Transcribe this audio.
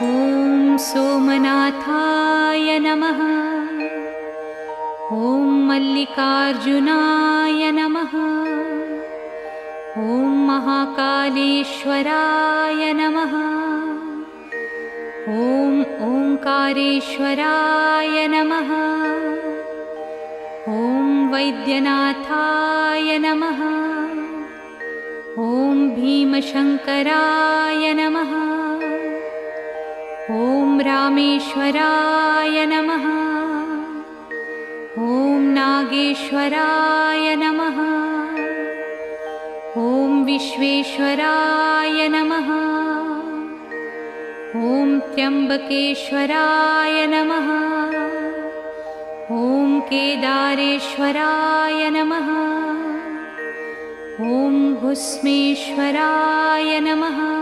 ॐ सोमनाथाय नमः। ॐ मल्लिकार्जुनाय नमः। ॐ महाकालेश्वराय नमः। ॐ ओंकारेश्वराय नमः। ॐ वैद्यनाथाय नमः। ॐ भीमशंकराय नमः। ॐ रामेश्वराय नमः। ॐ नागेश्वराय नमः। ॐ विश्वेश्वराय नमः। ॐ त्र्यंबकेश्वराय नमः। ॐ केदारेश्वराय नमः। ॐ भुस्मेश्वराय नमः।